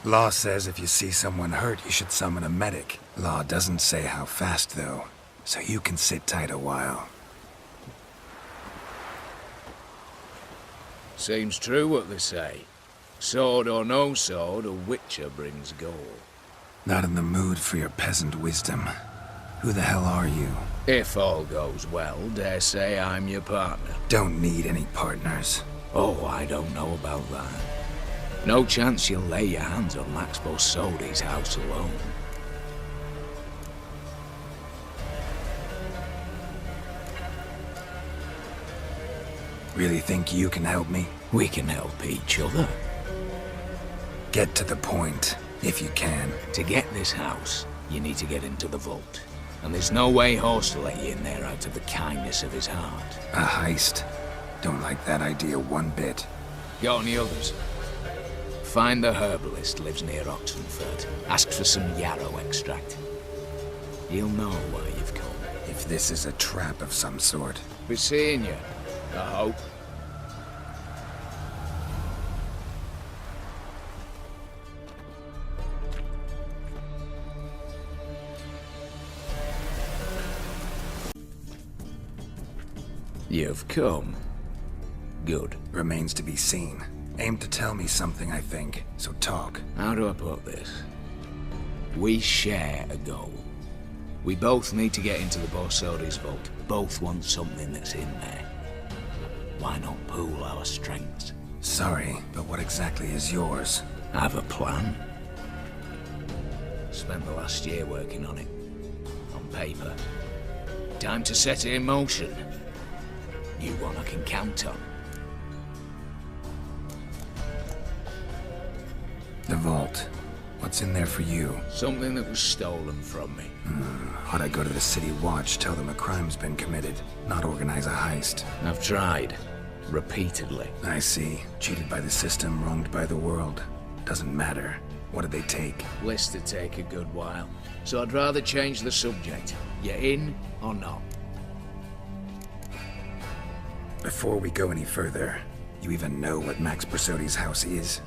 Law says if you see someone hurt, you should summon a medic. Law doesn't say how fast, though, so you can sit tight a while. Seems true what they say. Sword or no sword, a witcher brings gold. Not in the mood for your peasant wisdom. Who the hell are you? If all goes well, dare say I'm your partner. Don't need any partners. Oh, I don't know about that. No chance you'll lay your hands on Max Bossodi's house alone. Really think you can help me? We can help each other. Get to the point, if you can. To get this house, you need to get into the vault. And there's no way Horst will let you in there out of the kindness of his heart. A heist? Don't like that idea one bit. Got any others? Find the herbalist, lives near Oxenford. Ask for some yarrow extract. You'll know why you've come. If this is a trap of some sort. Be seeing you, I hope. You've come. Good. Remains to be seen. Aim to tell me something, I think, so talk. How do I put this? We share a goal. We both need to get into the Bossodi's vault. Both want something that's in there. Why not pool our strengths? Sorry, but what exactly is yours? I have a plan. Spent the last year working on it. On paper. Time to set it in motion. New one I can count on. The vault. What's in there for you? Something that was stolen from me. Ought I go to the city watch, tell them a crime's been committed, not organize a heist? I've tried. Repeatedly. I see. Cheated by the system, wronged by the world. Doesn't matter. What did they take? List to take a good while. So I'd rather change the subject. You in or not? Before we go any further, you even know what Max Bossodi's house is?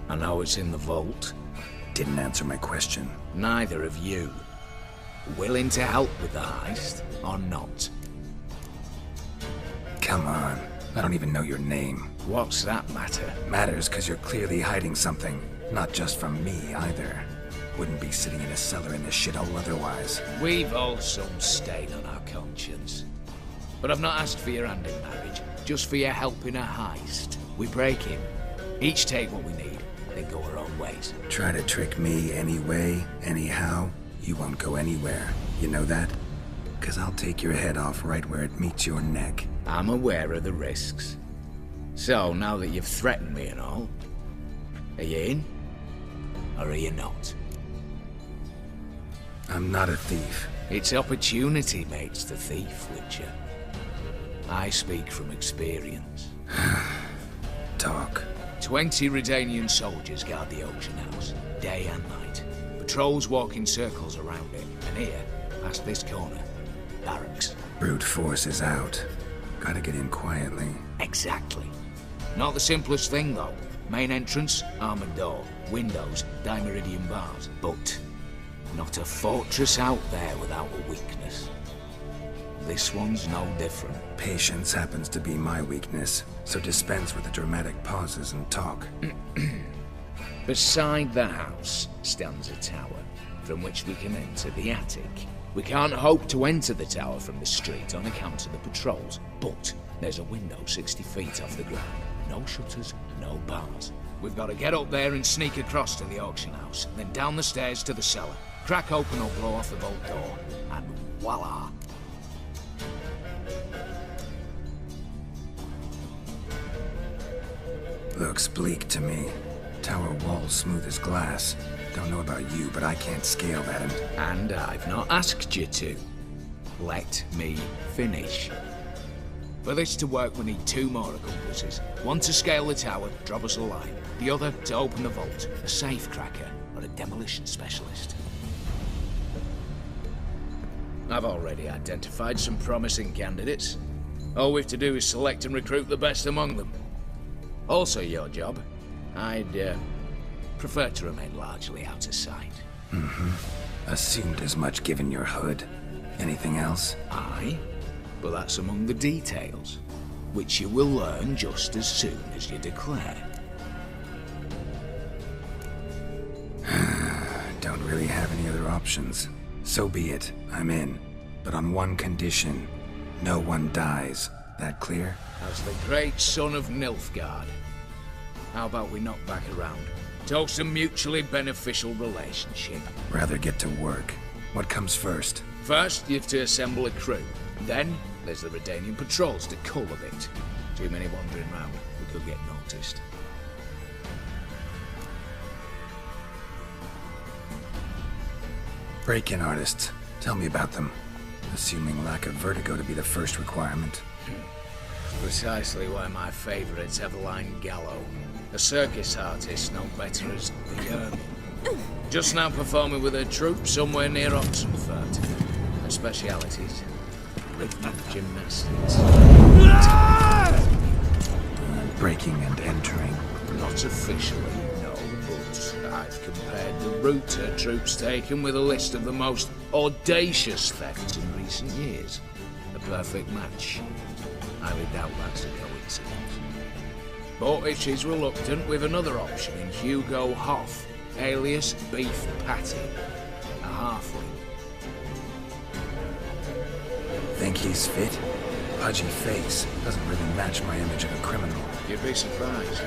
I know it's in the vault. Didn't answer my question. Neither of you. Willing to help with the heist, or not? Come on. I don't even know your name. What's that matter? Matters because you're clearly hiding something. Not just from me, either. Wouldn't be sitting in a cellar in this shithole otherwise. We've all some stain on our conscience. But I've not asked for your hand in marriage, just for your help in a heist. We break in, each take what we need, then go our own ways. Try to trick me anyway, anyhow, you won't go anywhere. You know that? Because I'll take your head off right where it meets your neck. I'm aware of the risks. So, now that you've threatened me and all, are you in? Or are you not? I'm not a thief. It's opportunity makes the thief, Witcher. I speak from experience. Talk. 20 Redanian soldiers guard the auction house, day and night. Patrols walk in circles around it, and here, past this corner, barracks. Brute force is out. Gotta get in quietly. Exactly. Not the simplest thing, though. Main entrance, armored door, windows, dimeridian bars. But not a fortress out there without a weakness. This one's no different. Patience happens to be my weakness, so dispense with the dramatic pauses and talk. Beside the house stands a tower, from which we can enter the attic. We can't hope to enter the tower from the street on account of the patrols, but there's a window 60 feet off the ground. No shutters, no bars. We've got to get up there and sneak across to the auction house, then down the stairs to the cellar, crack open or blow off the vault door, and voila! Looks bleak to me. Tower walls smooth as glass. Don't know about you, but I can't scale that And I've not asked you to. Let me finish. For this to work, we need 2 more accomplices. One to scale the tower, drop us a line. The other to open the vault, a safe cracker or a demolition specialist. I've already identified some promising candidates. All we have to do is select and recruit the best among them. Also your job. I'd prefer to remain largely out of sight. Assumed as much given your hood. Anything else? Aye, but that's among the details, which you will learn just as soon as you declare. Don't really have any other options. So be it. I'm in. But on one condition. No one dies. That clear? As the great son of Nilfgaard. How about we knock back around? Toast a mutually beneficial relationship. Rather get to work. What comes first? First, you have to assemble a crew. Then, there's the Redanian patrols to cull a bit. Too many wandering round. We could get noticed. Break-in artists. Tell me about them. Assuming lack of vertigo to be the first requirement. Precisely why my favourite's Eveline Gallo. A circus artist no better as the Ermine. Just now performing with her troupe somewhere near Oxenfurt. Her specialities? Rhythmic gymnastics. Breaking and entering. Not officially, no, but I've compared the route her troops taken with a list of the most audacious thefts in recent years. A perfect match. Highly doubt that's a coincidence. But if she's reluctant, with another option in Hugo Hoff, alias Beef Patty, a halfling. Think he's fit? Pudgy face doesn't really match my image of a criminal. You'd be surprised.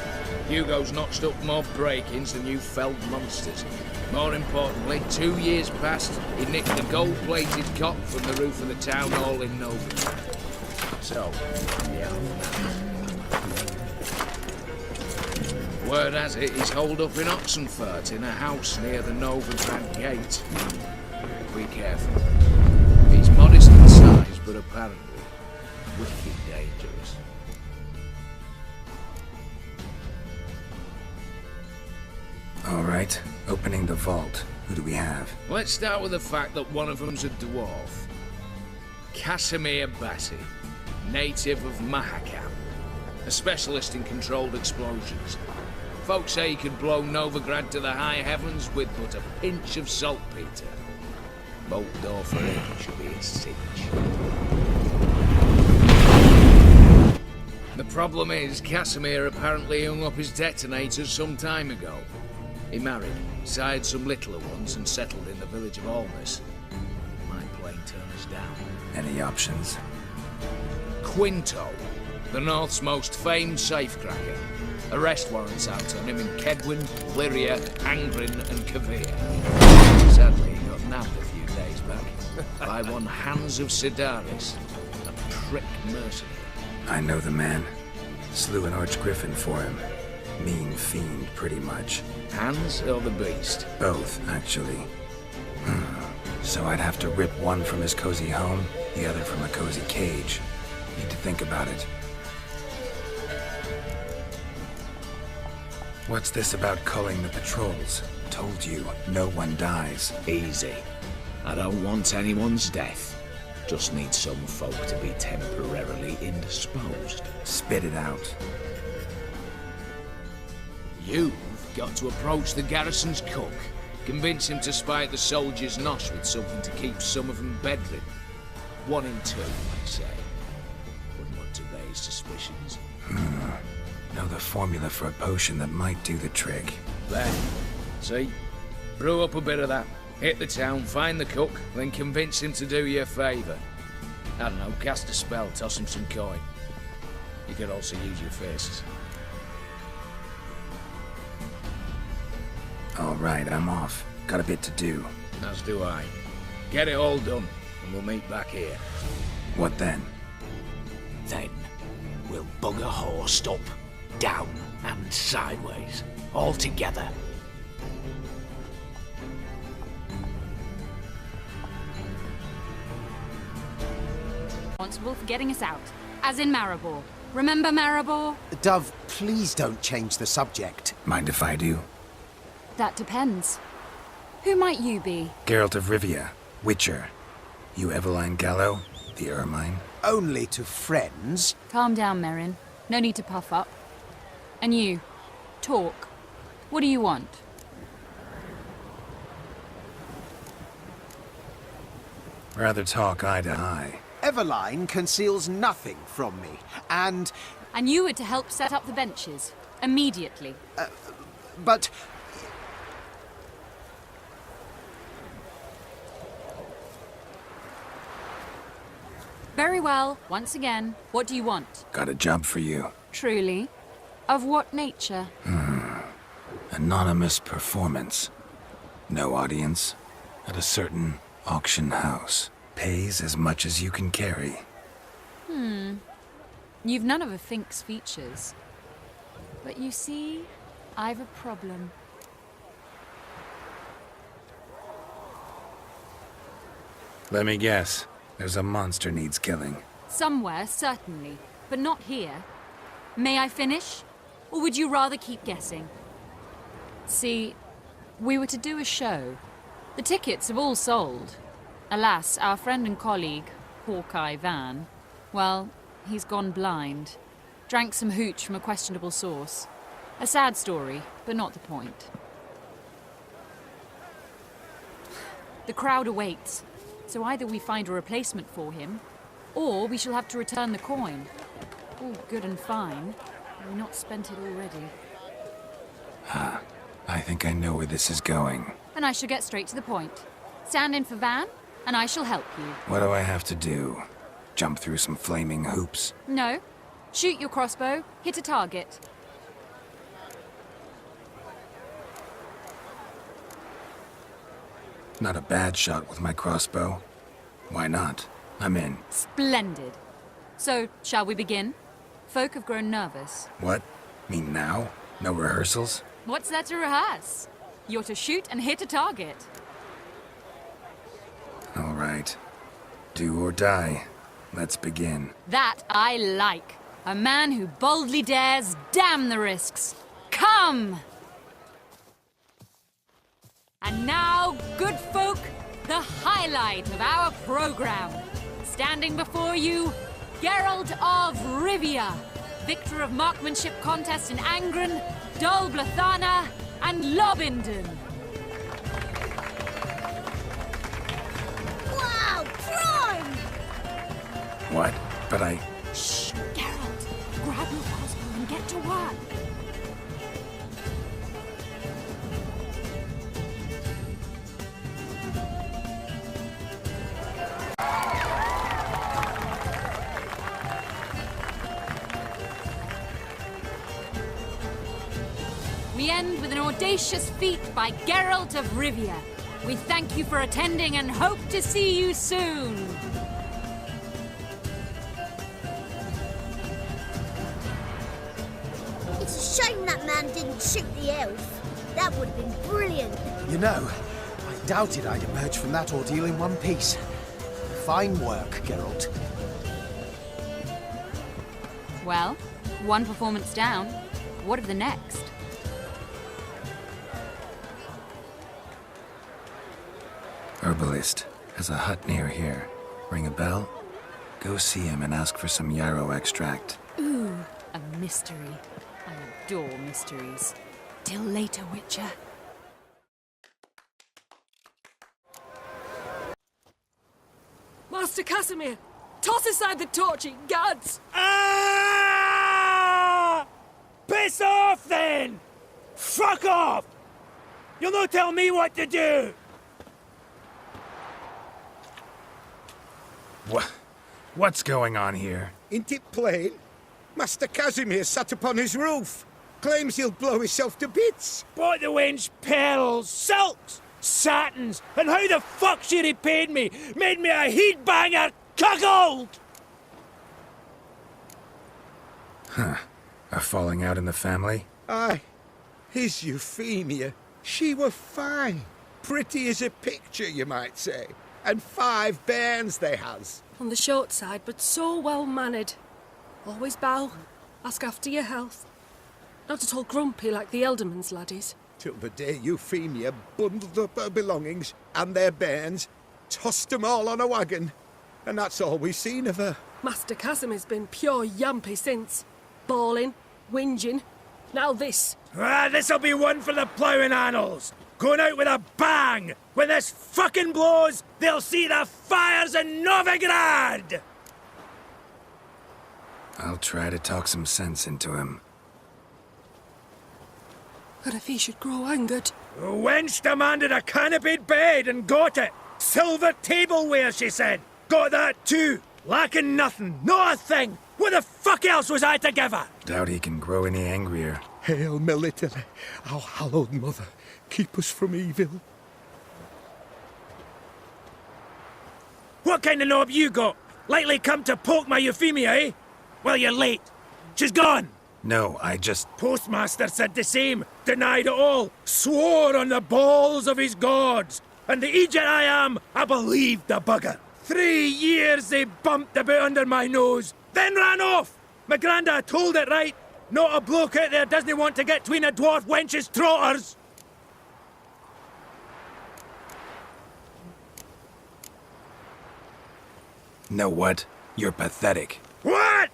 Hugo's notched up more break-ins than you felled monsters. More importantly, 2 years past, he nicked a gold-plated cop from the roof of the town hall in Novigrad. So, yeah. Word has it, he's holed up in Oxenfurt in a house near the Novigrad gate. Be careful. He's modest in size, but apparently wicked dangerous. All right, opening the vault. Who do we have? Let's start with the fact that one of them's a dwarf. Casimir Bassi, native of Mahakam, a specialist in controlled explosions. Folks say he could blow Novigrad to the high heavens with but a pinch of saltpeter. Bolt door for him should be a cinch. The problem is, Casimir apparently hung up his detonators some time ago. He married, sired some littler ones, and settled in the village of Almas. Might plain turn us down. Any options? Quinto, the North's most famed safecracker. Arrest warrants out on him in Kedwin, Lyria, Angrin, and Kavir. Sadly, he got nabbed a few days back by one Hans of Sidaris, a prick mercenary. I know the man. Slew an archgriffin for him. Mean fiend, pretty much. Hans or the beast? Both, actually. So I'd have to rip one from his cozy home, the other from a cozy cage. Need to think about it. What's this about culling the patrols? Told you, no one dies. Easy. I don't want anyone's death. Just need some folk to be temporarily indisposed. Spit it out. You've got to approach the garrison's cook. Convince him to spite the soldiers' nosh with something to keep some of them bedridden. 1 in 2, I say. Wouldn't want to raise suspicions. Know the formula for a potion that might do the trick. There. See? Brew up a bit of that. Hit the town, find the cook, then convince him to do you a favour. I don't know, cast a spell, toss him some coin. You could also use your fists. All right, I'm off. Got a bit to do. As do I. Get it all done, and we'll meet back here. What then? Then, we'll bugger horsed up, down, and sideways. All together. Responsible for getting us out. As in Maribor. Remember Maribor? Dove, please don't change the subject. Mind if I do? That depends. Who might you be? Geralt of Rivia, Witcher. You Eveline Gallo, the Ermine? Only to friends. Calm down, Merrin. No need to puff up. And you, talk. What do you want? Rather talk eye to eye. Eveline conceals nothing from me, and... And you were to help set up the benches. Immediately. but... Very well. Once again, what do you want? Got a job for you. Truly? Of what nature? Anonymous performance. No audience. At a certain auction house. Pays as much as you can carry. You've none of a Fink's features. But you see, I've a problem. Let me guess. There's a monster needs killing. Somewhere, certainly. But not here. May I finish? Or would you rather keep guessing? See, we were to do a show. The tickets have all sold. Alas, our friend and colleague, Hawkeye Van, well, he's gone blind. Drank some hooch from a questionable source. A sad story, but not the point. The crowd awaits, so either we find a replacement for him, or we shall have to return the coin. All good and fine. We've not spent it already. I think I know where this is going. And I shall get straight to the point. Stand in for Van, and I shall help you. What do I have to do? Jump through some flaming hoops? No. Shoot your crossbow, hit a target. Not a bad shot with my crossbow. Why not? I'm in. Splendid. So, shall we begin? Folk have grown nervous. What? Mean now? No rehearsals? What's there to rehearse? You're to shoot and hit a target. All right. Do or die. Let's begin. That I like. A man who boldly dares, damn the risks. Come! And now, good folk, the highlight of our program. Standing before you, Geralt of Rivia, victor of marksmanship contest in Angren, Dol Blathana, and Lobindon. Wow, prime! What? But I... Shh, Geralt. Grab your crossbow and get to work. We end with an audacious feat by Geralt of Rivia. We thank you for attending and hope to see you soon. It's a shame that man didn't shoot the elf. That would have been brilliant. You know, I doubted I'd emerge from that ordeal in one piece. Fine work, Geralt. Well, one performance down. What of the next? Herbalist has a hut near here. Ring a bell? Go see him and ask for some yarrow extract. Ooh, a mystery. I adore mysteries. Till later, Witcher. Master Casimir, toss aside the torch, it gads! Ah! Piss off then! Fuck off! You'll not tell me what to do! What's going on here? Ain't it plain? Master Casimir sat upon his roof. Claims he'll blow himself to bits. Bought the wench pearls, silks, satins, and how the fuck she repaid me? Made me a heat-banger cuckold! A falling out in the family? Aye. His Euphemia. She were fine. Pretty as a picture, you might say. And 5 bairns they has. On the short side, but so well-mannered. Always bow, ask after your health. Not at all grumpy like the Elderman's laddies. Till the day Euphemia bundled up her belongings and their bairns, tossed 'em all on a wagon. And that's all we've seen of her. Master Casimir's been pure yampy since. Bawling, whinging, now this. Ah, this'll be one for the ploughing annals! Going out with a bang! When this fucking blows, they'll see the fires in Novigrad! I'll try to talk some sense into him. And if he should grow angered? The wench demanded a canopied bed and got it. Silver tableware, she said. Got that too. Lacking nothing, not a thing. What the fuck else was I to give her? Doubt he can grow any angrier. Hail military, our hallowed mother, keep us from evil. What kind of knob you got? Likely come to poke my Euphemia, eh? Well, you're late. She's gone. No, I just... Postmaster said the same. Denied it all. Swore on the balls of his gods. And the Egypt I am, I believed the bugger. 3 years they bumped about under my nose, then ran off. My granda told it right. Not a bloke out there doesn't want to get between a dwarf wench's trotters. Know what? You're pathetic. What?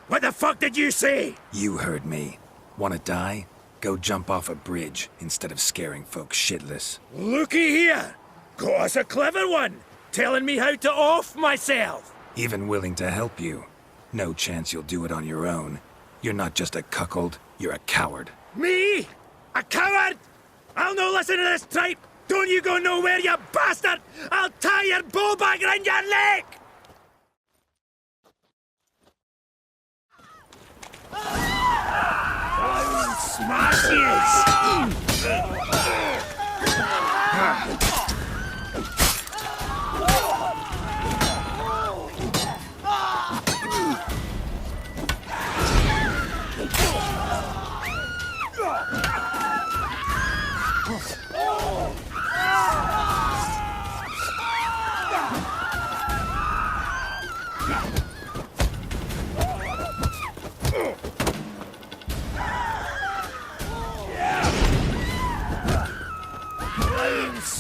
What the fuck did you say? You heard me. Wanna die? Go jump off a bridge instead of scaring folks shitless. Looky here. Got us a clever one. Telling me how to off myself. Even willing to help you. No chance you'll do it on your own. You're not just a cuckold, you're a coward. Me? A coward? I'll no listen to this tripe. Don't you go nowhere, you bastard! I'll tie your bull bag around your neck! Smash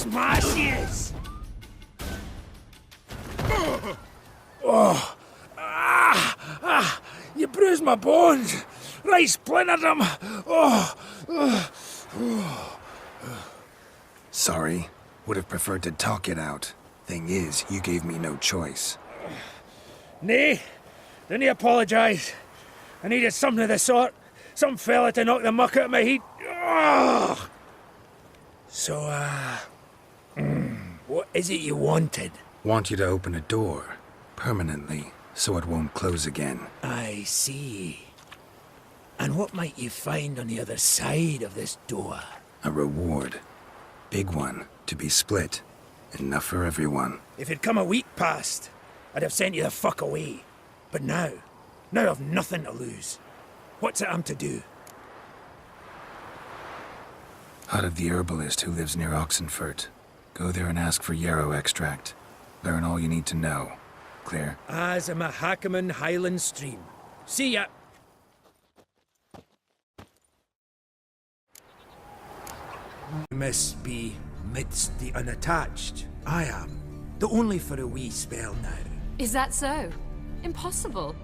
Smashes! Oh! You bruised my bones! Right splintered them! Sorry. Would have preferred to talk it out. Thing is, you gave me no choice. Nay, didn't apologise. I needed something of the sort. Some fella to knock the muck out of my head. Oh! So, what is it you wanted? Want you to open a door. Permanently, so it won't close again. I see. And what might you find on the other side of this door? A reward. Big one, to be split. Enough for everyone. If it'd come a week past, I'd have sent you the fuck away. But now I've nothing to lose. What's it I'm to do? Hut of the herbalist who lives near Oxenfurt. Go there and ask for yarrow extract. Learn all you need to know. Clear? As a Mahakaman Highland Stream. See ya! You must be midst the unattached. I am. Though only for a wee spell now. Is that so? Impossible.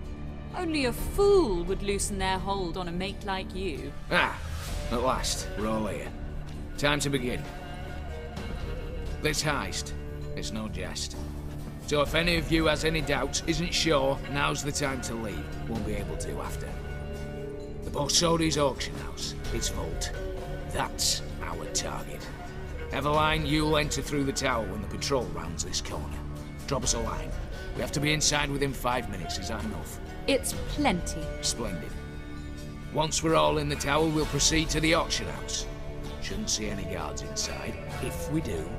Only a fool would loosen their hold on a mate like you. At last, we're all here. Time to begin. This heist, it's no jest. So if any of you has any doubts, isn't sure, now's the time to leave. Won't be able to after. The Borsodi's auction house, its vault. That's our target. Eveline, you'll enter through the tower when the patrol rounds this corner. Drop us a line. We have to be inside within 5 minutes, is that enough? It's plenty. Splendid. Once we're all in the tower, we'll proceed to the auction house. Shouldn't see any guards inside. If we do,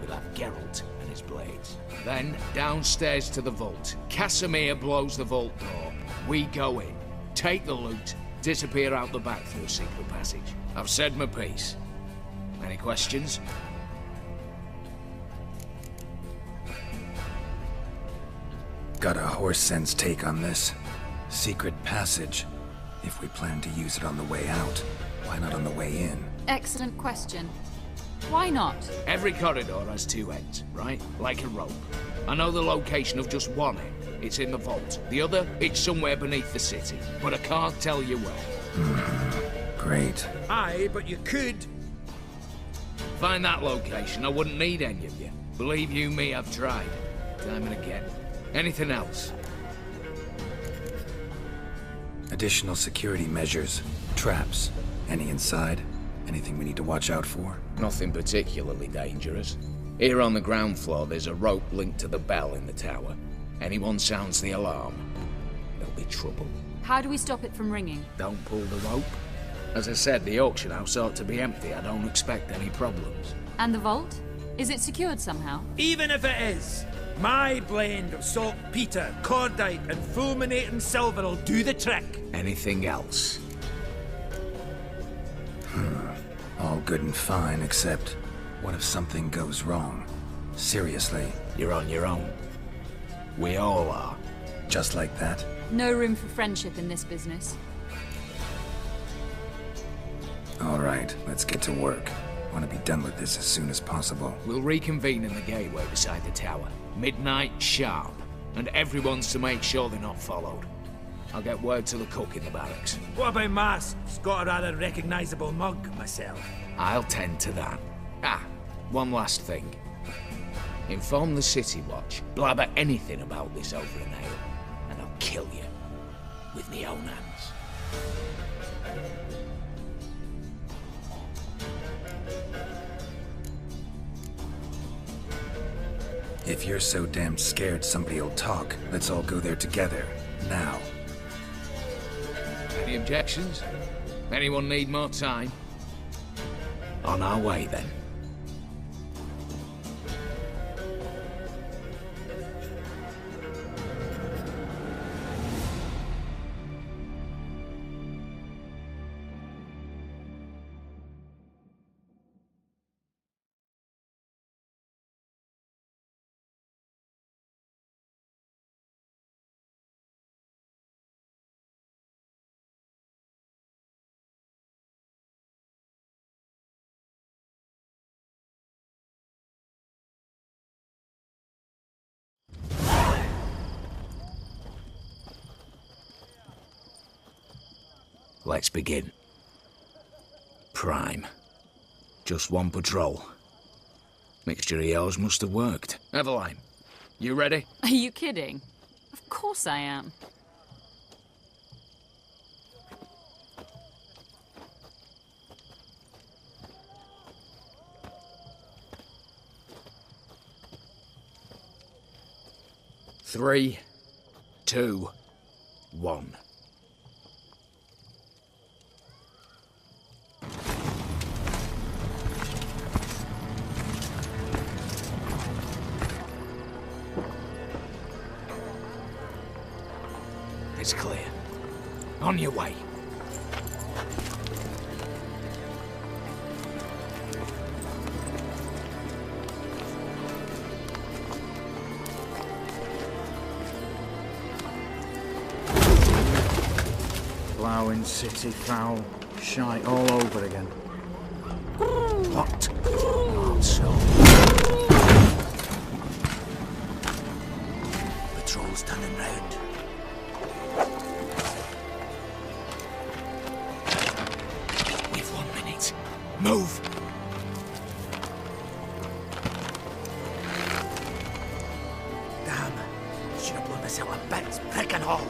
we'll have Geralt and his blades. Then, downstairs to the vault. Casimir blows the vault door. We go in, take the loot, disappear out the back through a secret passage. I've said my piece. Any questions? Got a horse sense take on this. Secret passage. If we plan to use it on the way out, why not on the way in? Excellent question. Why not? Every corridor has two ends, right? Like a rope. I know the location of just one end. It's in the vault. The other, it's somewhere beneath the city. But I can't tell you where. Great. Aye, but you could. Find that location, I wouldn't need any of you. Believe you me, I've tried. Time and again. Anything else? Additional security measures. Traps. Any inside? Anything we need to watch out for? Nothing particularly dangerous. Here on the ground floor, there's a rope linked to the bell in the tower. Anyone sounds the alarm, there'll be trouble. How do we stop it from ringing? Don't pull the rope. As I said, the auction house ought to be empty. I don't expect any problems. And the vault? Is it secured somehow? Even if it is, my blend of saltpeter, cordite, and fulminating silver will do the trick. Anything else? All good and fine, except what if something goes wrong? Seriously. You're on your own. We all are. Just like that? No room for friendship in this business. All right, let's get to work. Want to be done with this as soon as possible. We'll reconvene in the gateway beside the tower. Midnight sharp. And everyone's to make sure they're not followed. I'll get word to the cook in the barracks. What about masks? Got a rather recognizable mug myself. I'll tend to that. Ah, one last thing. Inform the City Watch. Blabber anything about this over an ale, and I'll kill you. With me own hands. If you're so damn scared somebody'll talk, let's all go there together. Now. Any objections? Anyone need more time? On our way, then. Let's begin. Prime. Just one patrol. Mixture of yours must have worked. Eveline, you ready? Are you kidding? Of course I am. Three, two, one. It's clear. On your way. Ploughing city foul. Shite all over again. What? Not so. Patrol's turning round. We've 1 minute. Move! Damn. Should have blown myself a bit. Prick and all.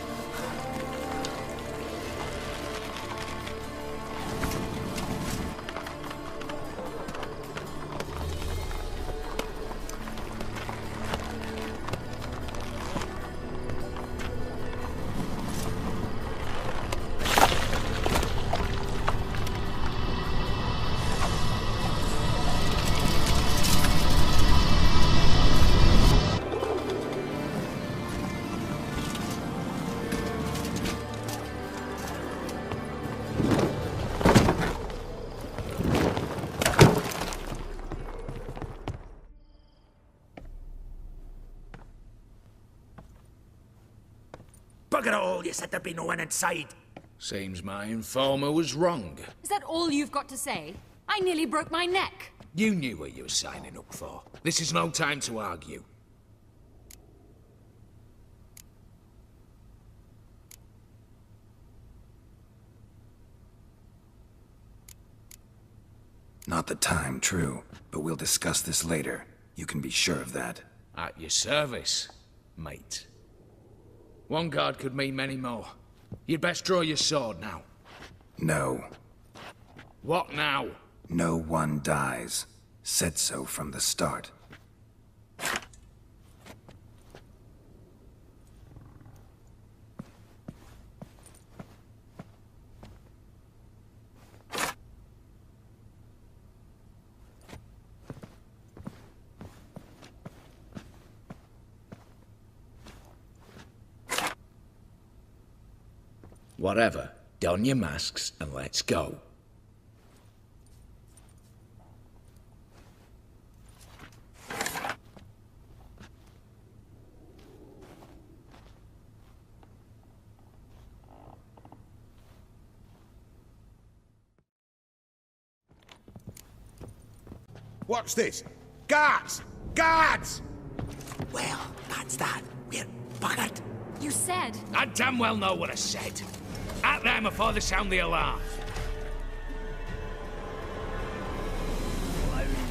Bugger it all, you said there'd be no one inside. Seems my informer was wrong. Is that all you've got to say? I nearly broke my neck. You knew what you were signing up for. This is no time to argue. Not the time, true. But we'll discuss this later. You can be sure of that. At your service, mate. One guard could mean many more. You'd best draw your sword now. No. What now? No one dies. Said so from the start. Whatever. Don your masks and let's go. What's this? Guards! Guards! Well, that's that. We're buggered. You said... I damn well know what I said. At them before they sound the alarm.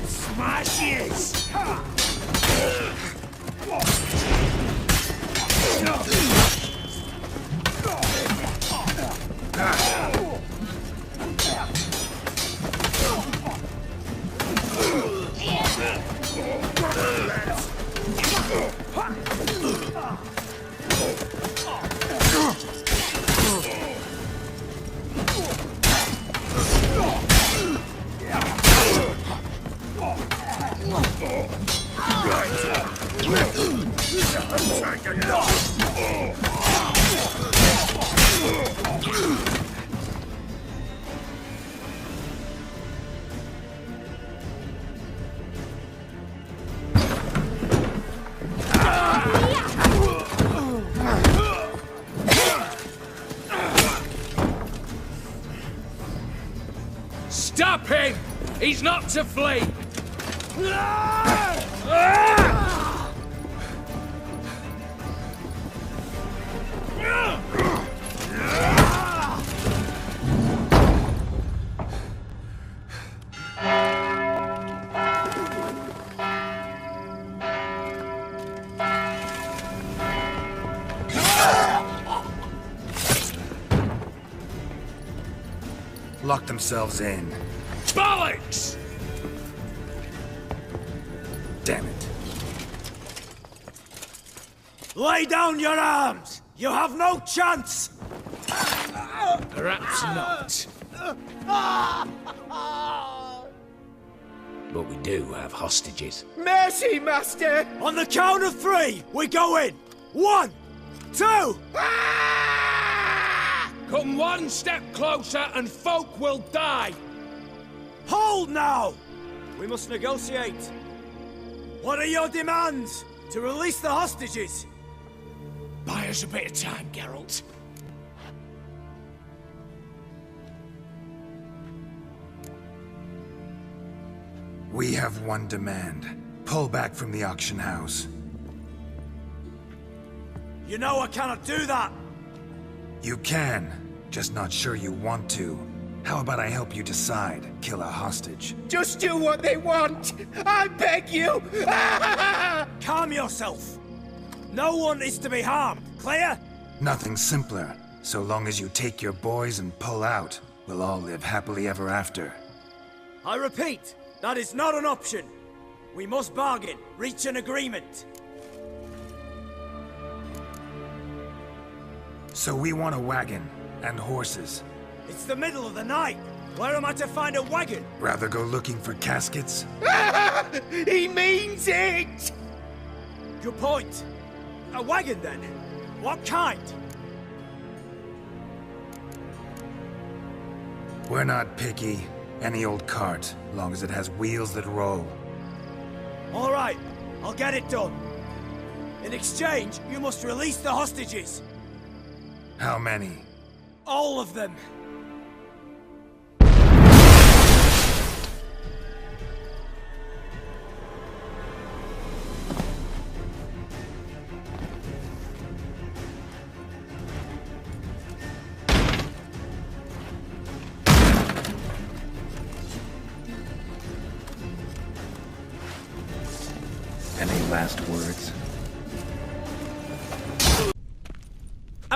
Smashes! Stop him! He's not to flee! Lock themselves in. Bollocks! Damn it. Lay down your arms! You have no chance! Perhaps not. But we do have hostages. Mercy, Master! On the count of 3, we go in! 1, 2! Come one step closer and folk will die! Hold now! We must negotiate. What are your demands? To release the hostages? Buy us a bit of time, Geralt. We have one demand. Pull back from the auction house. You know I cannot do that! You can, just not sure you want to. How about I help you decide? Kill a hostage. Just do what they want! I beg you! Calm yourself! No one is to be harmed, clear? Nothing simpler. So long as you take your boys and pull out, we'll all live happily ever after. I repeat, that is not an option. We must bargain, reach an agreement. So we want a wagon, and horses. It's the middle of the night. Where am I to find a wagon? Rather go looking for caskets? He means it! Good point. A wagon, then? What kind? We're not picky. Any old cart, long as it has wheels that roll. All right, I'll get it done. In exchange, you must release the hostages. How many? All of them.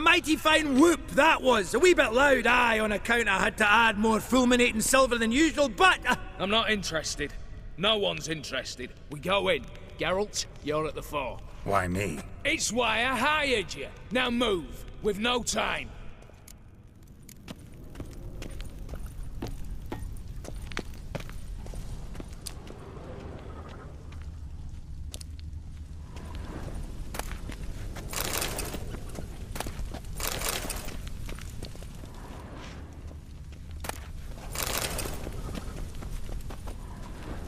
mighty fine whoop that was. A wee bit loud, aye, on account I had to add more fulminating silver than usual, but... I'm not interested. No one's interested. We go in. Geralt, you're at the fore. Why me? It's why I hired you. Now move. We've no time.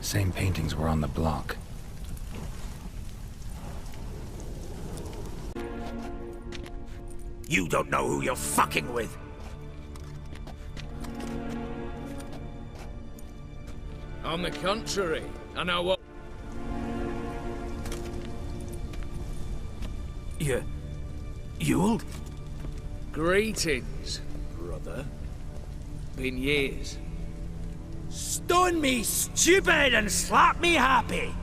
Same paintings were on the block. You don't know who you're fucking with. On the contrary, I know what... Ewald? Greetings, brother. Been years. Stone me stupid and slap me happy!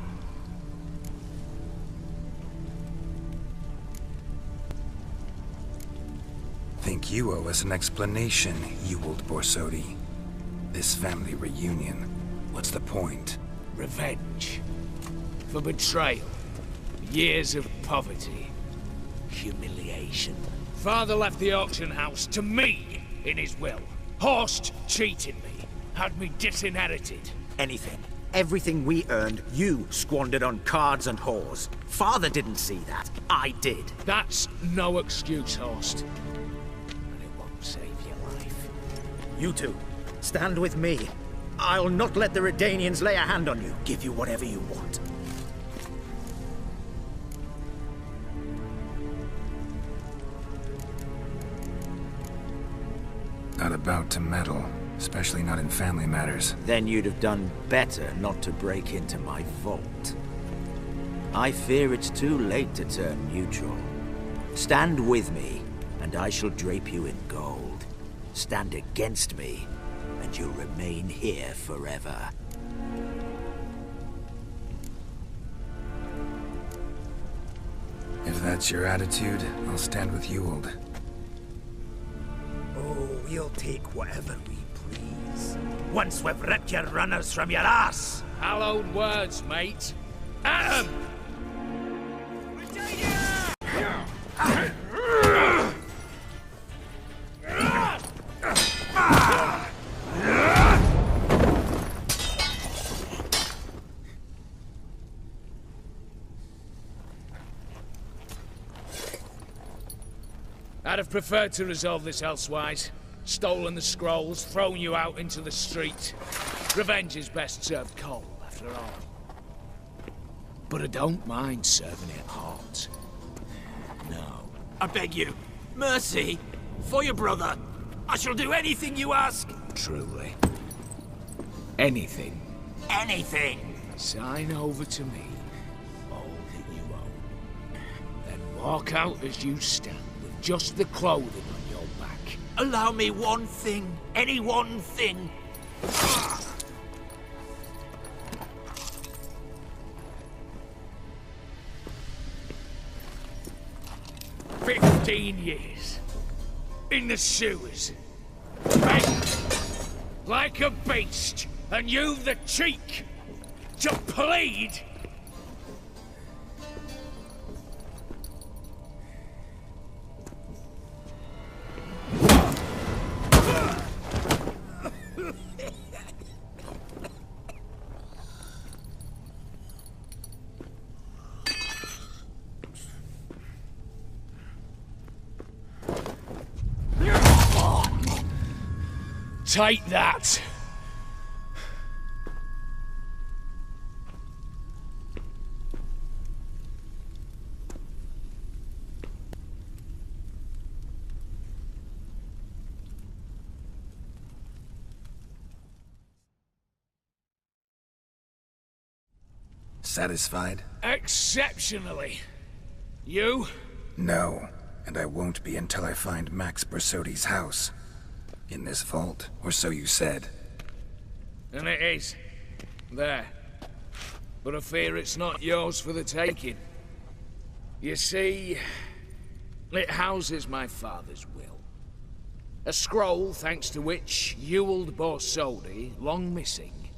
Think you owe us an explanation, Ewald Borsodi. This family reunion, what's the point? Revenge. For betrayal. Years of poverty. Humiliation. Father left the auction house to me in his will. Horst cheated me. Had me disinherited. Anything. Everything we earned, you squandered on cards and whores. Father didn't see that. I did. That's no excuse, Horst. And it won't save your life. You two, stand with me. I'll not let the Redanians lay a hand on you. Give you whatever you want. Not about to meddle. Especially not in family matters. Then you'd have done better not to break into my vault. I fear it's too late to turn neutral. Stand with me, and I shall drape you in gold. Stand against me, and you'll remain here forever. If that's your attitude, I'll stand with Ewald. Oh, we'll take whatever we please. Once we've ripped your runners from your ass! Hallowed words, mate. At 'em! I'd have preferred to resolve this elsewise. Stolen the scrolls, thrown you out into the street. Revenge is best served cold, after all. But I don't mind serving it hot. No. I beg you, mercy, for your brother. I shall do anything you ask. Truly. Anything. Anything. Sign over to me all that you own. Then walk out as you stand with just the clothing on your back. Allow me one thing. Any one thing. 15 years. In the sewers. Begged. Like a beast. And you've the cheek to plead. Take that. Satisfied? Exceptionally. You? No, and I won't be until I find Max Bersodi's house. In this vault, or so you said. And it is. There. But I fear it's not yours for the taking. You see, It houses my father's will. A scroll thanks to which Ewald Borsodi, long missing,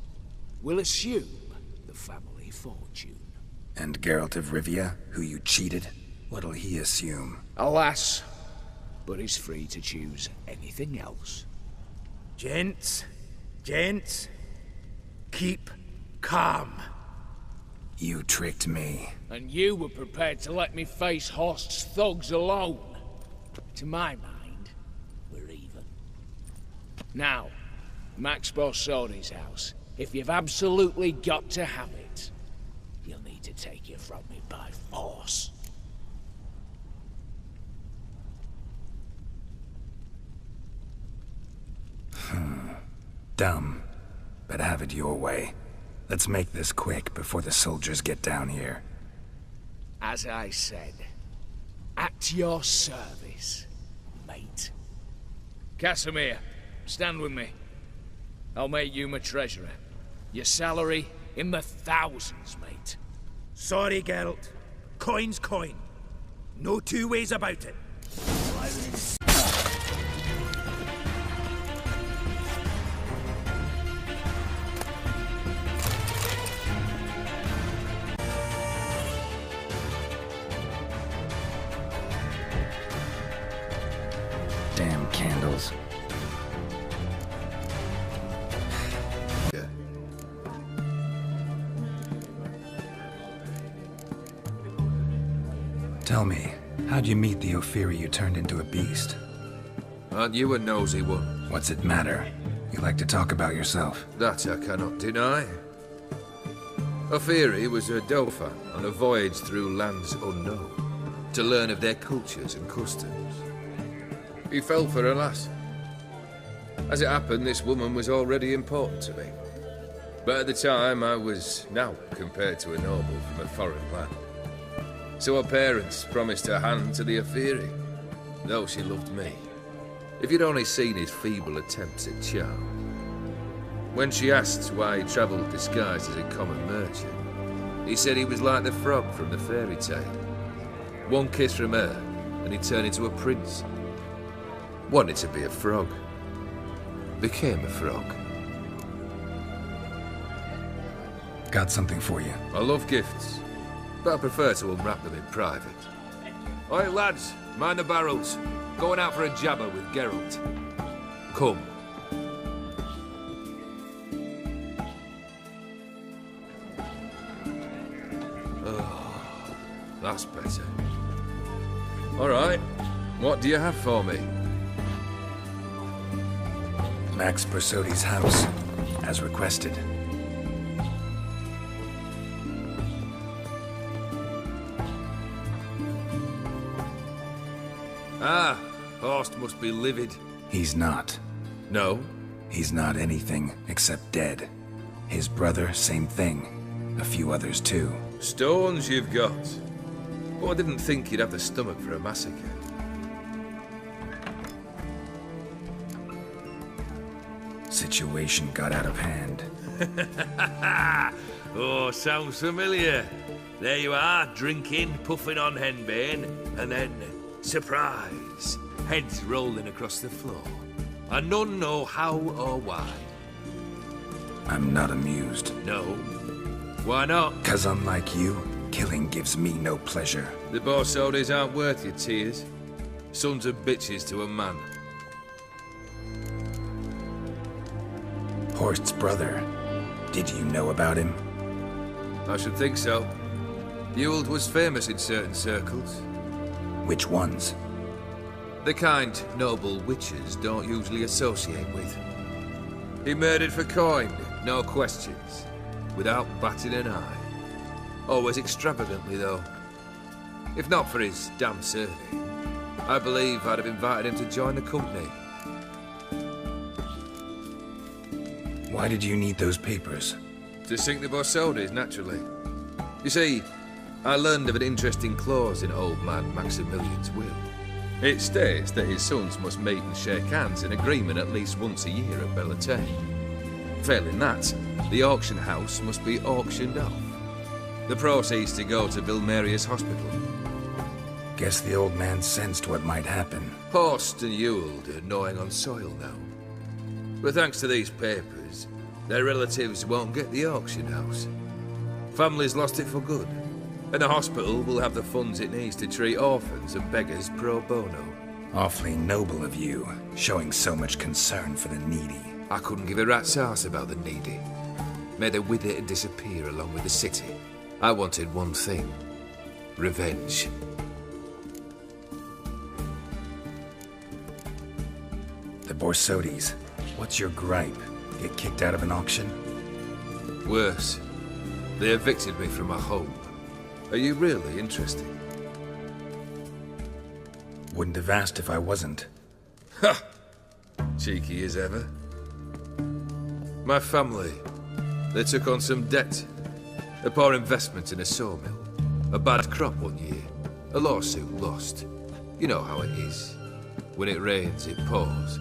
will assume the family fortune. And Geralt of Rivia, who you cheated, what'll he assume? Alas, but he's free to choose anything else. Gents, keep calm. You tricked me. And you were prepared to let me face Horst's thugs alone. To my mind, we're even. Now, Max Borsodi's house. If you've absolutely got to have it, you'll need to take it from me by force. Dumb, but have it your way. Let's make this quick before the soldiers get down here. As I said, at your service, mate. Casimir, stand with me. I'll make you my treasurer. Your salary in the thousands, mate. Sorry, Geralt. Coin's coin. No two ways about it. Damn candles. Tell me, how'd you meet the Ophiri you turned into a beast? Aren't you a nosy one? What's it matter? You like to talk about yourself. That I cannot deny. Ophiri was a Dauphin on a voyage through lands unknown, to learn of their cultures and customs. He fell for a lass. As it happened, this woman was already important to me. But at the time, I was now compared to a noble from a foreign land. So her parents promised her hand to the Ophiri, though she loved me. If you'd only seen his feeble attempts at charm. When she asked why he travelled disguised as a common merchant, he said he was like the frog from the fairy tale. One kiss from her, and he turned into a prince. Wanted to be a frog. Became a frog. Got something for you. I love gifts, but I prefer to unwrap them in private. Oi, lads, mind the barrels. Going out for a jabber with Geralt. Come. Oh, that's better. All right, what do you have for me? Max Borsodi's house, as requested. Ah, Horst must be livid. He's not. No? He's not anything except dead. His brother, same thing. A few others too. Stones you've got. But I didn't think you'd have the stomach for a massacre. Situation got out of hand. Oh, sounds familiar. There you are, drinking, puffing on henbane, and then, surprise, heads rolling across the floor. And none know how or why. I'm not amused. No? Why not? 'Cause unlike you, killing gives me no pleasure. The Borsodis aren't worth your tears. Sons of bitches to a man. Horst's brother. Did you know about him? I should think so. Ewald was famous in certain circles. Which ones? The kind noble witches don't usually associate with. He murdered for coin, no questions, without batting an eye. Always extravagantly, though. If not for his damn surname, I believe I'd have invited him to join the company. Why did you need those papers? To sink the Borsodis, naturally. You see, I learned of an interesting clause in old man Maximilian's will. It states that his sons must meet and shake hands in agreement at least once a year at Bellatane. Failing that, the auction house must be auctioned off. The proceeds to go to Vilmerius Hospital. Guess the old man sensed what might happen. Horst and Ewald are gnawing on soil now. But thanks to these papers, their relatives won't get the auction house. Families lost it for good, and the hospital will have the funds it needs to treat orphans and beggars pro bono. Awfully noble of you, showing so much concern for the needy. I couldn't give a rat's ass about the needy. May they wither and disappear along with the city. I wanted one thing. Revenge. The Borsodis. What's your gripe? Get kicked out of an auction? Worse. They evicted me from my home. Are you really interested? Wouldn't have asked if I wasn't. Ha! Cheeky as ever. My family, they took on some debt. A poor investment in a sawmill. A bad crop one year. A lawsuit lost. You know how it is. When it rains, it pours.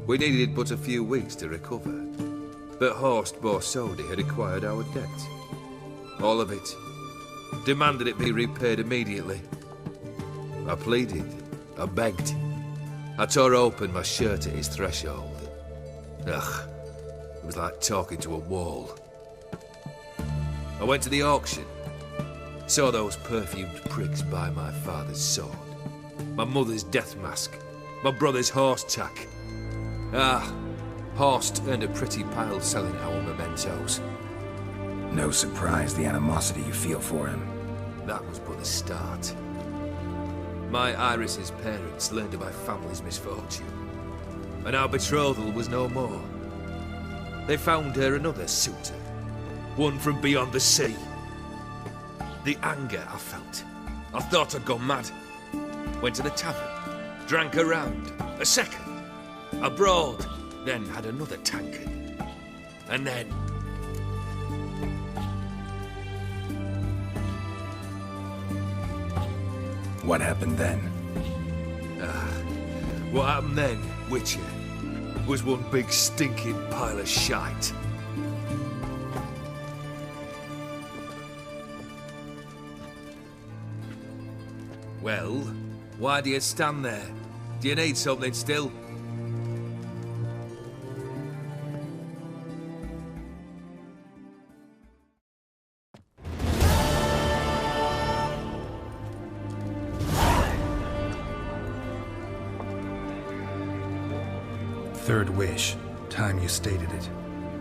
We needed but a few weeks to recover. But Horst Borsodi had acquired our debt. All of it. Demanded it be repaid immediately. I pleaded. I begged. I tore open my shirt at his threshold. Ugh. It was like talking to a wall. I went to the auction. Saw those perfumed pricks buy my father's sword. My mother's death mask. My brother's horse tack. Ah, Horst earned a pretty pile selling our mementos. No surprise the animosity you feel for him. That was but the start. My Iris's parents learned of my family's misfortune, and our betrothal was no more. They found her another suitor, one from beyond the sea. The anger I felt. I thought I'd gone mad. Went to the tavern, drank a round, a second, a broad, then had another tankard. And then... What happened then? What happened then, Witcher, was one big stinking pile of shite. Well, why do you stand there? Do you need something still? Third wish. Time you stated it.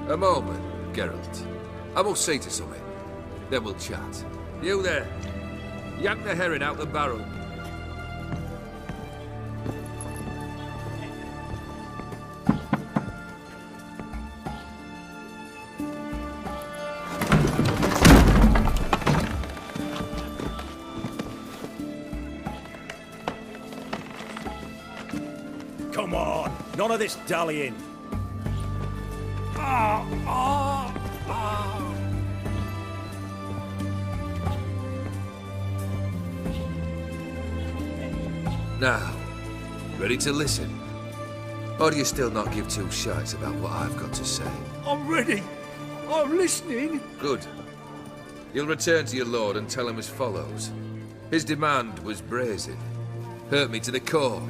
A moment, Geralt. I must see to something. Then we'll chat. You there. Yank the herring out the barrel. Come on, none of this dallying. Now, ready to listen? Or do you still not give two shites about what I've got to say? I'm ready. I'm listening. Good. You'll return to your lord and tell him as follows. His demand was brazen. Hurt me to the core.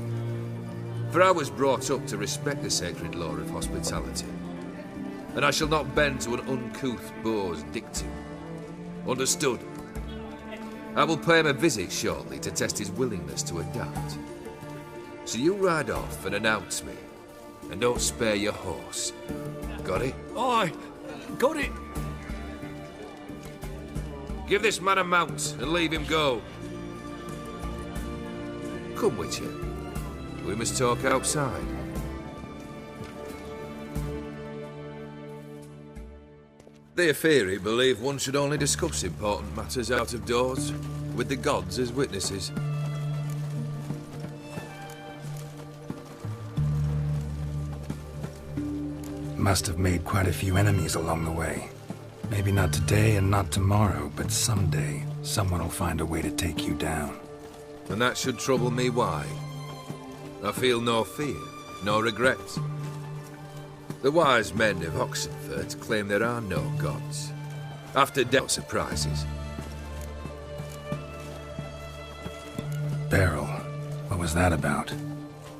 For I was brought up to respect the sacred law of hospitality. And I shall not bend to an uncouth boor's dictum. Understood? I will pay him a visit shortly to test his willingness to adapt. So you ride off and announce me. And don't spare your horse. Got it? Aye, got it. Give this man a mount and leave him go. Come, Witcher. We must talk outside. The Aetheri believe one should only discuss important matters out of doors, with the gods as witnesses. Must have made quite a few enemies along the way. Maybe not today and not tomorrow, but someday, someone will find a way to take you down. And that should trouble me why? I feel no fear, no regret. The wise men of Oxenfurt claim there are no gods. After death surprises. barrel. What was that about?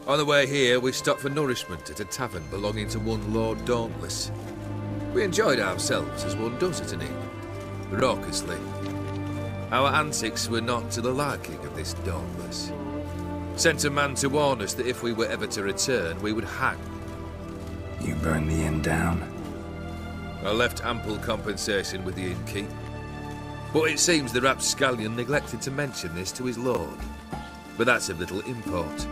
On the way here, we stopped for nourishment at a tavern belonging to one Lord Dauntless. We enjoyed ourselves as one does at an inn, raucously. Our antics were not to the liking of this Dauntless. Sent a man to warn us that if we were ever to return, we would hang. You burned the inn down? I left ample compensation with the innkeep. But it seems the rapscallion neglected to mention this to his lord. But that's of little import.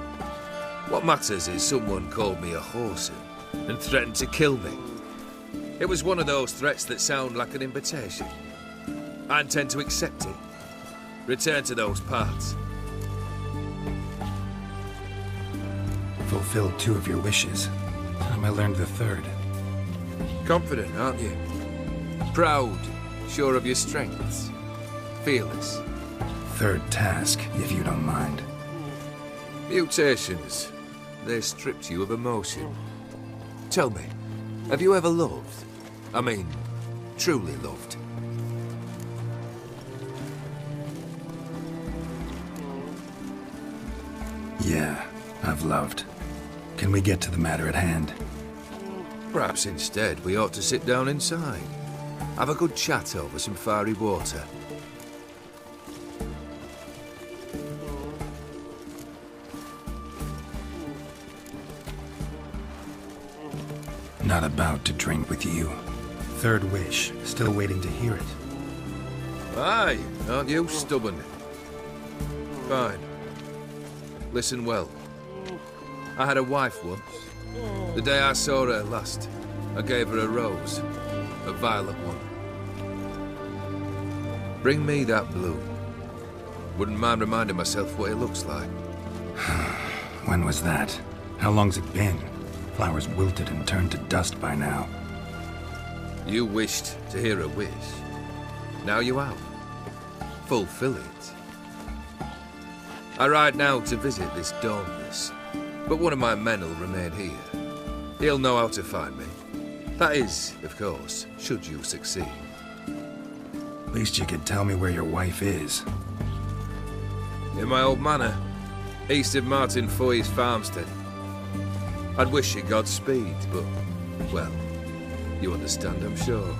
What matters is someone called me a whoreson and threatened to kill me. It was one of those threats that sound like an invitation. I intend to accept it. Return to those parts. Fulfilled 2 of your wishes. I learned the 3rd. Confident, aren't you? Proud, sure of your strengths. Fearless. 3rd task, if you don't mind. Mutations. They stripped you of emotion. Tell me, have you ever loved? I mean, truly loved? Yeah, I've loved. Can we get to the matter at hand? Perhaps instead we ought to sit down inside. Have a good chat over some fiery water. Not about to drink with you. 3rd wish, still waiting to hear it. Aye, aren't you stubborn? Fine. Listen well. I had a wife once. The day I saw her last, I gave her a rose. A violet one. Bring me that bloom. Wouldn't mind reminding myself what it looks like. When was that? How long's it been? Flowers wilted and turned to dust by now. You wished to hear a wish. Now you have. Fulfill it. I ride now to visit this Dauntless, but one of my men will remain here. He'll know how to find me. That is, of course, should you succeed. Least you could tell me where your wife is. In my old manor, east of Martin Foy's farmstead. I'd wish you Godspeed, but, well, you understand, I'm sure.